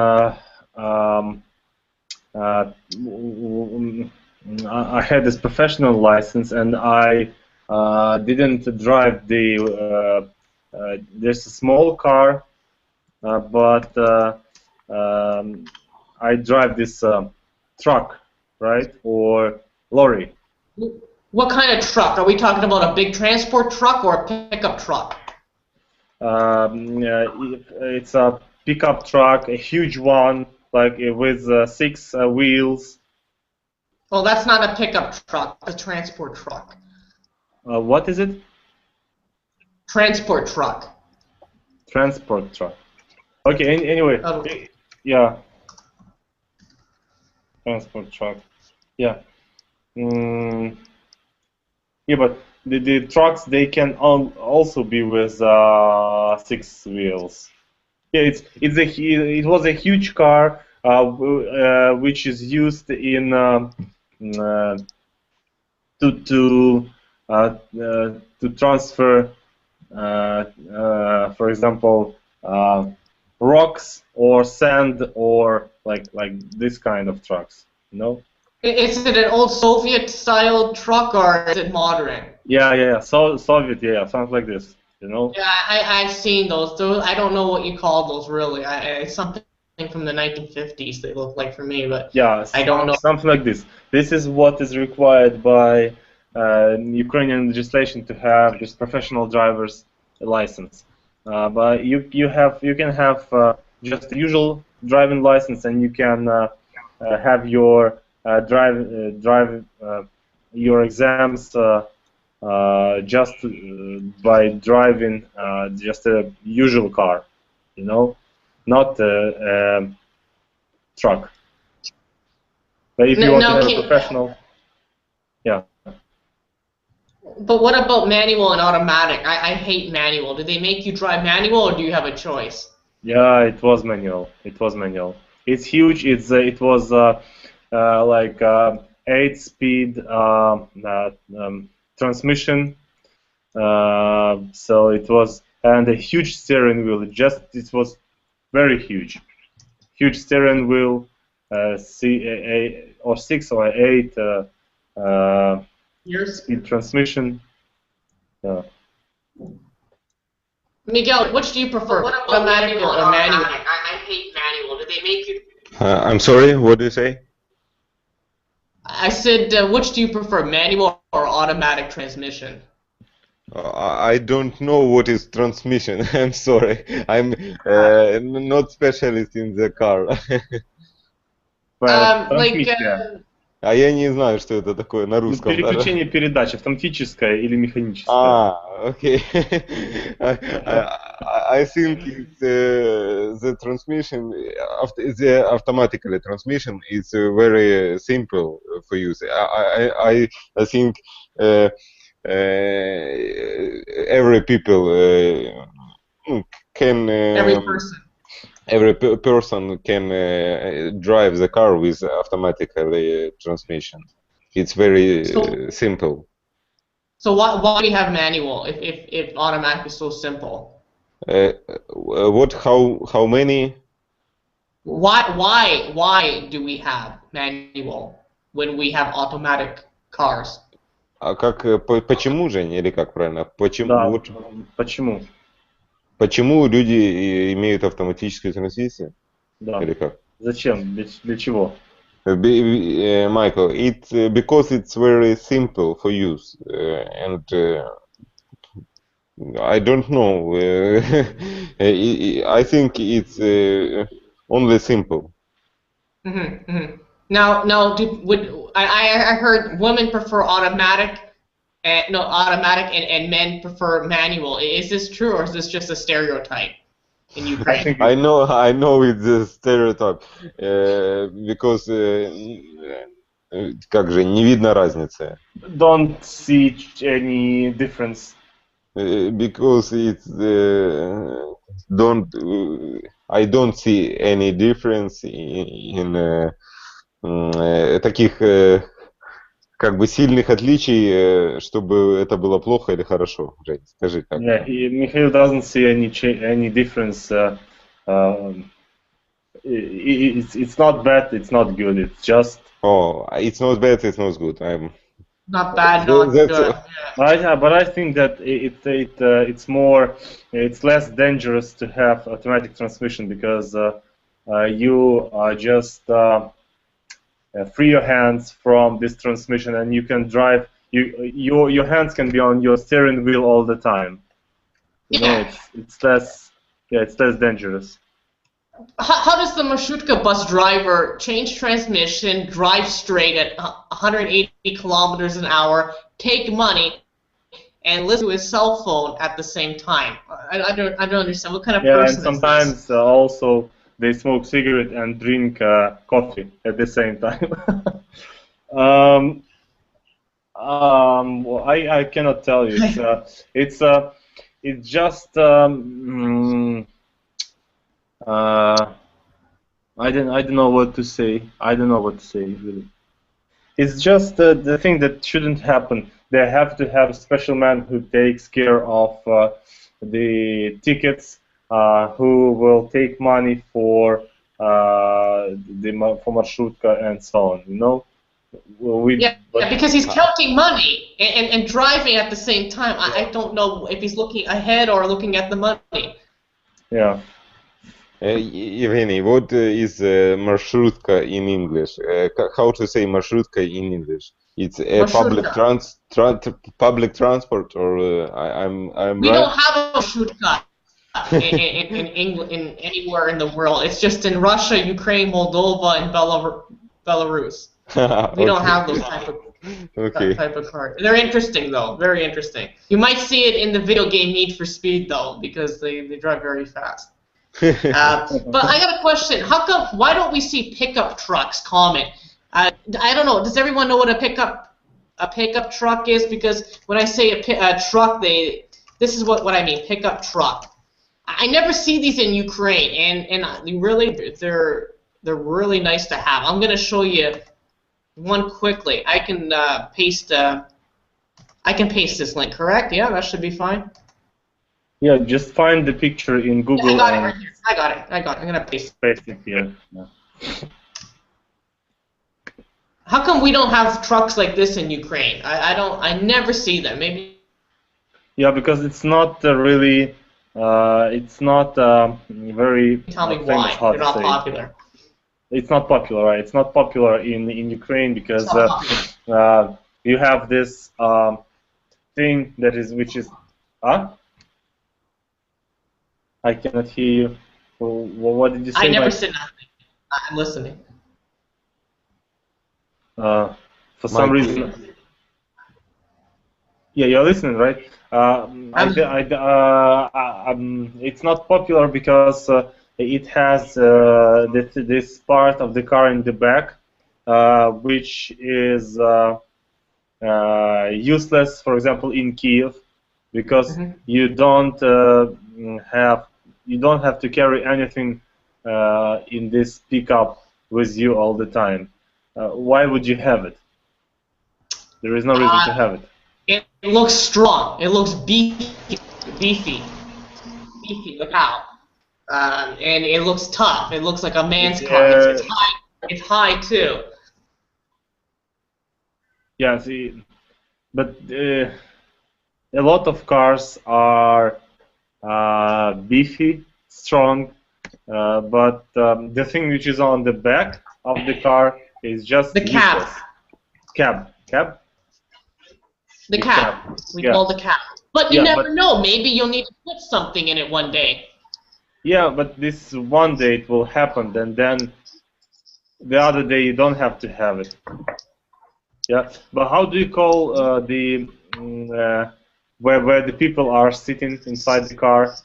I had this professional license and I didn't drive the. There's a small car, but I drive this truck, right, or lorry. What kind of truck? Are we talking about a big transport truck or a pickup truck? It's a pickup truck, a huge one, like with 6 wheels. Well, that's not a pickup truck, a transport truck. What is it? Transport truck. Transport truck. Okay, anyway, Yeah. Transport truck. Yeah. Yeah, but the trucks, they can also be with 6 wheels. Yeah, it was a huge car which is used in to transfer, for example, rocks or sand or like this kind of trucks, you know? Is it an old Soviet-style truck or is it modern? Yeah. So Soviet, yeah, sounds like this, you know? Yeah, I've seen those. I don't know what you call those really. It's something from the 1950s. They look like for me, but Yeah, I don't know. something like this. This is what is required by Ukrainian legislation to have just professional driver's license. But you can have just the usual driving license, and you can have your your exams just by driving just a usual car, you know, not a truck. But if you want to have a professional, yeah. But what about manual and automatic? I hate manual. Do they make you drive manual, or do you have a choice? Yeah, it was manual. It was manual. It's huge. It was like 8-speed transmission. So it was, and a huge steering wheel. It was very huge steering wheel. Or 6 or 8 speed transmission. Yeah. Miguel, which do you prefer, automatic or manual? I hate manual. Do they make you? I'm sorry, what do you say? I said, which do you prefer, manual or automatic transmission? I don't know what is transmission. I'm sorry. I'm not specialist in the car. А я не знаю, что это такое на русском. Переключение передач, автоматическое или механическое. Okay. I think the transmission, the automatically transmission is very simple for use. I think every people can. Every person can drive the car with automatic transmission. It's very simple. So why do we have manual if automatic is so simple? How many? Why do we have manual when we have automatic cars? А как почему, Жень, или как правильно? Почему? Да, почему? Почему люди имеют автоматическую трансмиссию? Да. Или как? Зачем? Для чего? Michael, because it's very simple for use, and I don't know. I think it's only simple. Now, I heard women prefer automatic. Automatic and men prefer manual. Is this true, or is this just a stereotype in Ukraine? I know it's a stereotype, because как же не видно разницы. Don't see any difference. Because it's I don't see any difference in таких как бы сильных отличий, чтобы это было плохо или хорошо. Жень, скажи как. Yeah, Mikhail doesn't see any difference. It's not bad, it's not good. It's just. Oh, it's not bad, it's not good. Not bad, not good. But I think that it's less dangerous to have automatic transmission because you just free your hands from this transmission, and you can drive. Your hands can be on your steering wheel all the time. You know, it's less. Yeah, it's less dangerous. How does the marshrutka bus driver change transmission, drive straight at 180 kilometers an hour, take money, and listen to his cell phone at the same time? I don't understand what kind of person. Yeah, and sometimes also they smoke cigarette and drink coffee at the same time. um, well, I cannot tell you. It's just I don't know what to say. I don't know what to say really. It's just the thing that shouldn't happen. They have to have a special man who takes care of the tickets, who will take money for for marshrutka and so on. You know. Yeah, because he's counting money and driving at the same time. I don't know if he's looking ahead or looking at the money. Yeah. Evgeny, what is marshrutka in English? How to say marshrutka in English? It's a public transport, or I'm We right? don't have a marshrutka in England, in anywhere in the world. It's just in Russia, Ukraine, Moldova, and Belarus. We don't have those type of cards. They're interesting though, very interesting. You might see it in the video game Need for Speed though, because they drive very fast. But I got a question. How come? Why don't we see pickup trucks common? I don't know. Does everyone know what a pickup truck is? Because when I say a truck, this is what I mean. Pickup truck. I never see these in Ukraine, and really they're really nice to have. I'm gonna show you one quickly. I can paste this link. Correct? Yeah, that should be fine. Yeah, just find the picture in Google. Yeah, I got it right here. I got it. I'm gonna paste it here. Yeah. How come we don't have trucks like this in Ukraine? I never see them. Maybe. Yeah, because it's not really. It's not very. Tell me famous, why they're not popular. It's not popular, right? It's not popular in Ukraine because you have this thing which is. Huh? I cannot hear you. What did you say? I never said nothing. I'm listening. For some reason. Yeah, you're listening, right? It's not popular because it has this part of the car in the back, which is useless, for example, in Kiev, because you don't have to carry anything in this pickup with you all the time. Why would you have it? There is no reason to have it. It looks strong. It looks beefy. Look out. And it looks tough. It looks like a man's car. It's high. It's high too. Yeah, see, but a lot of cars are beefy, strong, but the thing which is on the back of the car is just the cab. Cab. The cab. We call the cab. But you never know. Maybe you'll need to put something in it one day. Yeah, but this one day it will happen, and then the other day you don't have to have it. Yeah, but how do you call where the people are sitting inside the car?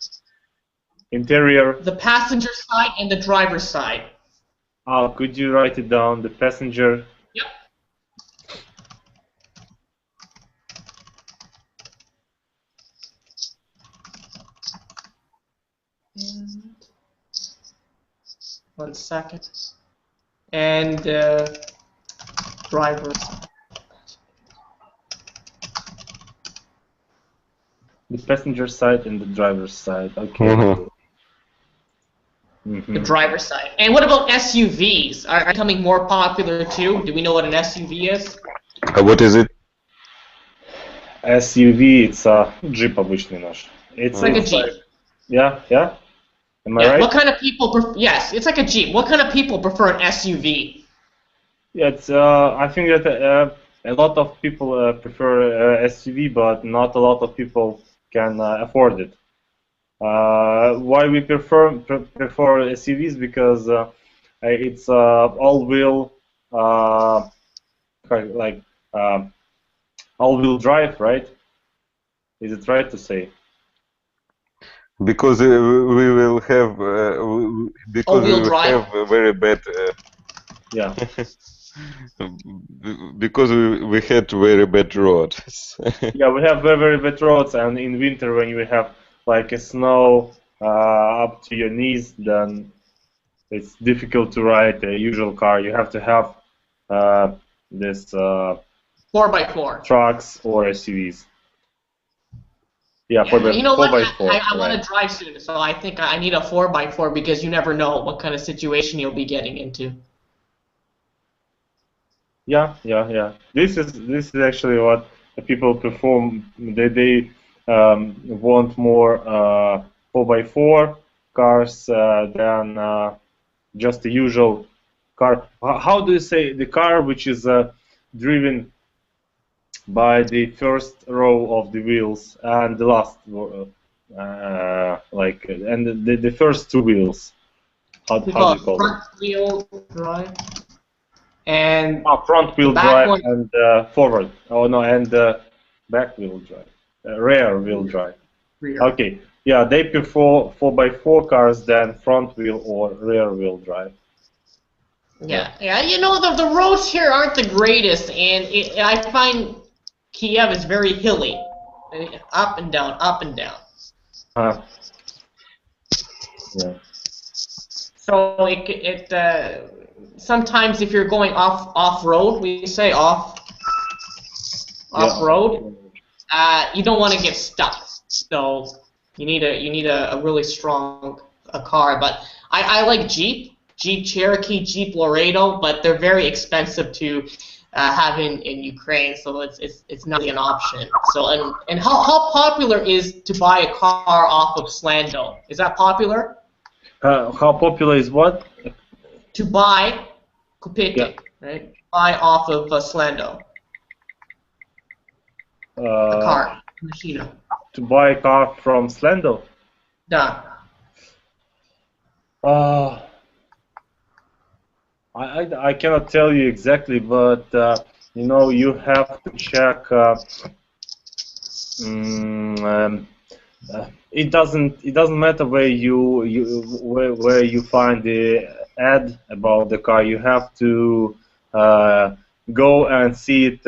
Interior. The passenger side and the driver's side. Could you write it down? The passenger. Yep. And 1 second. And driver's. The passenger side and the driver's side. Okay. The driver's side. And what about SUVs? Are becoming more popular too? Do we know what an SUV is? What is it? SUV, it's a Jeep обычный наш. It's like a Jeep. Yeah. Am I right? What kind of people yes, it's like a Jeep. What kind of people prefer an SUV? Yeah, it's I think that a lot of people prefer SUV, but not a lot of people can afford it. Why we prefer SUVs? Because it's all-wheel, all-wheel drive, right? Is it right to say? Because we will have because we All-wheel will drive? have a very bad Yeah. because we had very bad roads. Yeah, we have very, very bad roads, and in winter when you have like a snow up to your knees, then it's difficult to ride a usual car. You have to have this 4x4. trucks or SUVs. Yeah, for the You know 4x4. I want right. to drive soon, so I think I need a 4x4 because you never know what kind of situation you'll be getting into. Yeah. This is actually what the people perform. They want more 4x4 cars than just the usual car. How do you say the car which is driven by the first row of the wheels and the last, and the first two wheels? How do you call it? Front wheel drive. And front wheel the back drive one- and forward. Oh no, and back wheel drive, rear wheel drive. rear. Okay, yeah, they prefer 4x4 cars than front wheel or rear wheel drive. Yeah. You know, the roads here aren't the greatest, and I find Kiev is very hilly, up and down, up and down. Yeah. So sometimes if you're going off road, we say off road, you don't want to get stuck. So you need a really strong car. But I like Jeep Cherokee, Jeep Laredo, but they're very expensive to have in Ukraine, so it's not an option. So and how popular is to buy a car off of Slando? Is that popular? How popular is what? To buy kupiti, Yeah. right? Buy off of Slando. A car, machine. To buy a car from Slando? Done. I cannot tell you exactly, but you know, you have to check. It doesn't matter where you find the ad about the car. You have to go and see it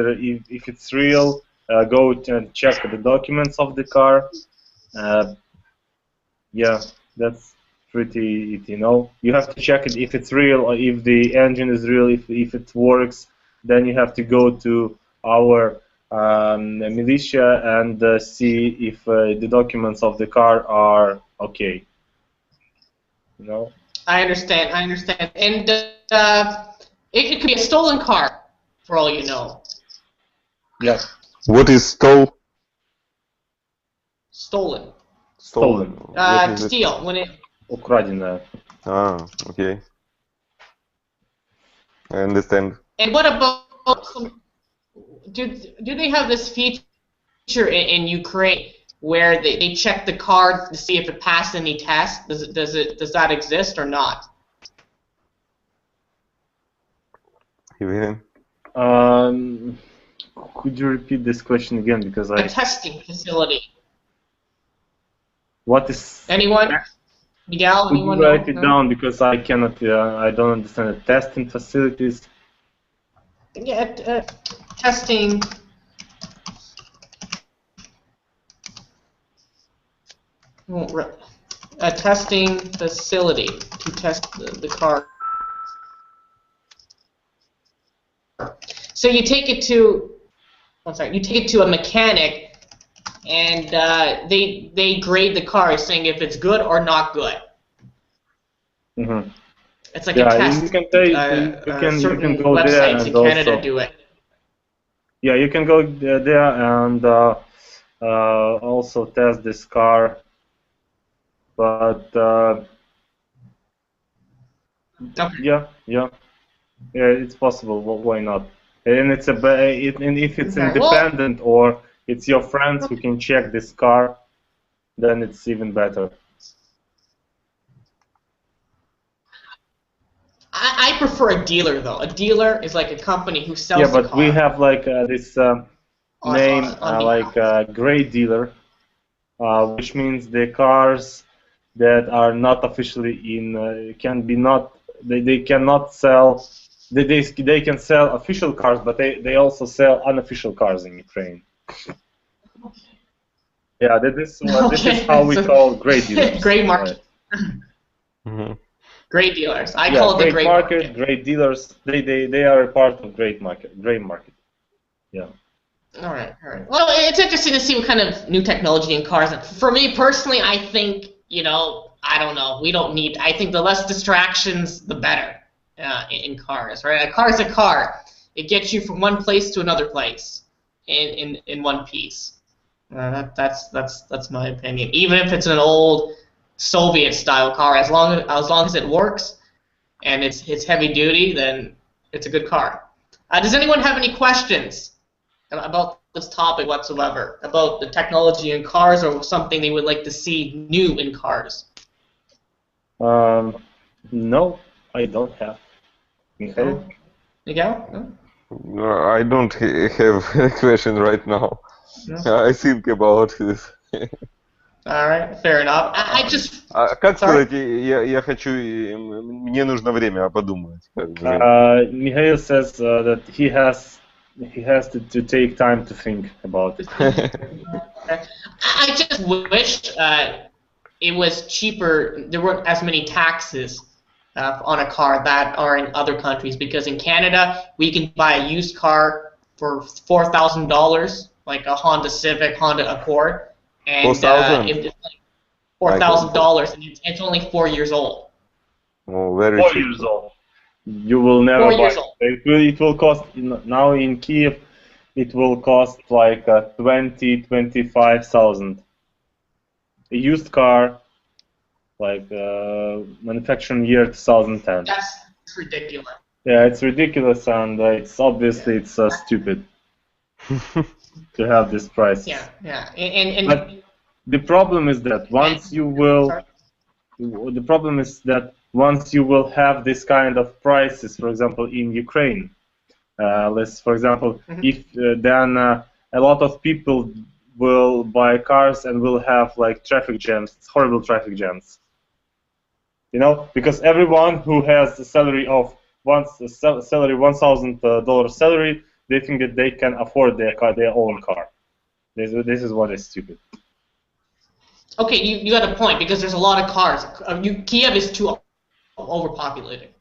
if it's real. Go and check the documents of the car. Yeah, that's pretty it, you know. You have to check it if it's real, or if the engine is real, if it works. Then you have to go to our militia and see if the documents of the car are okay. You know. I understand. And it could be a stolen car, for all you know. Yeah. What is Stolen. Stolen. What is it? Steal when it. Украденная. Okay. I understand. And what about do they have this feature in Ukraine where they check the car to see if it passed any tests? Does that exist or not? Evelyn? Could you repeat this question again, because A testing facility. What is? Anyone? Miguel, Could you anyone write know? it No? down, because I cannot. I don't understand it. Testing facilities. Yeah, testing. A testing facility to test the car. So you take it to, you take it to a mechanic, and they grade the car, saying if it's good or not good. Mm-hmm. It's like a test. You can you can certain go there websites and in Canada also, do it. yeah, you can go there and also test this car, but Okay. yeah, it's possible. Why not? And it's and if it's Okay, independent, or it's your friends who can check this car, then it's even better. I prefer a dealer, though. A dealer is like a company who sells Yeah, the but car. we have like this name, on like a great dealer. which means the cars that are not officially in they cannot sell. They can sell official cars, but they also sell unofficial cars in Ukraine. Yeah, this is how we call great dealers. Great market. Right. Great dealers. I call it the great market. Great dealers. They are a part of great market. Yeah. All right. Well, it's interesting to see what kind of new technology in cars. For me personally, I think, I don't know. We don't need. I think the less distractions, the better in cars. Right? A car is a car. It gets you from one place to another place in one piece. That's my opinion. Even if it's an old Soviet-style car, as long as it works and it's heavy duty, then it's a good car. Does anyone have any questions about this topic whatsoever, about the technology in cars, or something they would like to see new in cars? No, I don't have. Miguel? No? No, I don't have a question right now. No? I think about this. All right, fair enough. I just. Как сказать, я хочу, мне нужно время подумать. Mikhail says that he has to take time to think about it. I just wish it was cheaper. There weren't as many taxes on a car that are in other countries, because in Canada we can buy a used car for $4,000, like a Honda Civic, Honda Accord, and it's like $4,000, and it's only 4 years old. Oh, very 4 cheap. years old. You will never 4 buy years it. old. It will cost, now in Kiev, it will cost like 25,000. A used car, like manufacturing year 2010. That's ridiculous. Yeah, it's ridiculous, and it's obviously stupid to have this price. Yeah. And but the problem is that once you will have this kind of prices, for example, in Ukraine, for example, if then a lot of people will buy cars and will have like traffic jams, horrible traffic jams. Because everyone who has a salary of $1,000 salary, they think that they can afford their own car. This is what is stupid. Okay, you got a point, because there's a lot of cars. Kiev is too overpopulated,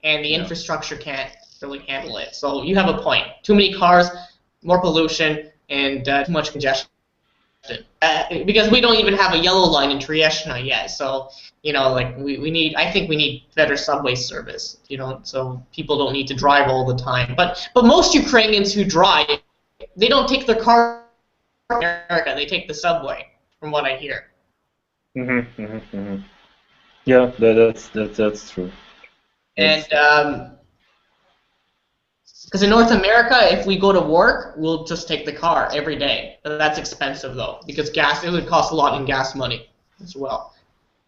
and the infrastructure can't really handle it. So you have a point. Too many cars, more pollution, and too much congestion. Because we don't even have a yellow line in Trieste yet. So I think we need better subway service. So people don't need to drive all the time. But most Ukrainians who drive, they don't take their car in America. They take the subway, from what I hear. Yeah, that's true. And because in North America, if we go to work, we'll just take the car every day. That's expensive though, because it would cost a lot in gas money as well.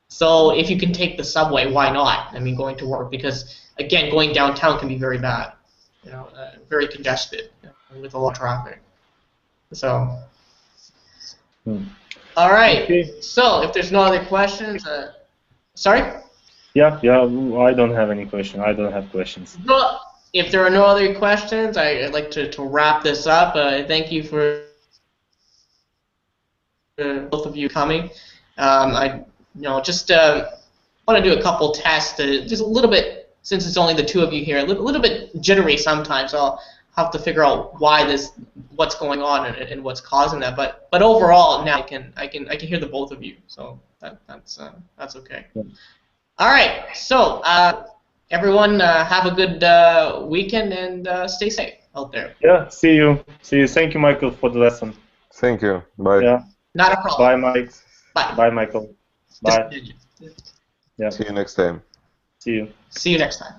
So if you can take the subway, why not? I mean, going to work, because again, going downtown can be very bad, very congested with a lot of traffic. So. All right. Okay. So if there's no other questions, sorry? Yeah. I don't have any questions. I don't have questions. Well, if there are no other questions, I'd like to wrap this up. Thank you for both of you coming. I just want to do a couple tests, just a little bit, since it's only the two of you here, a little bit jittery sometimes. I'll have to figure out what's going on and what's causing that. But overall, now I can hear the both of you, so that's okay. Yeah. All right, so everyone, have a good weekend and stay safe out there. Yeah, see you. Thank you, Michael, for the lesson. Thank you. Bye. Yeah. Not a problem. Bye, Mike. Bye. Bye, Michael. Bye. Yeah. See you next time. See you. See you next time.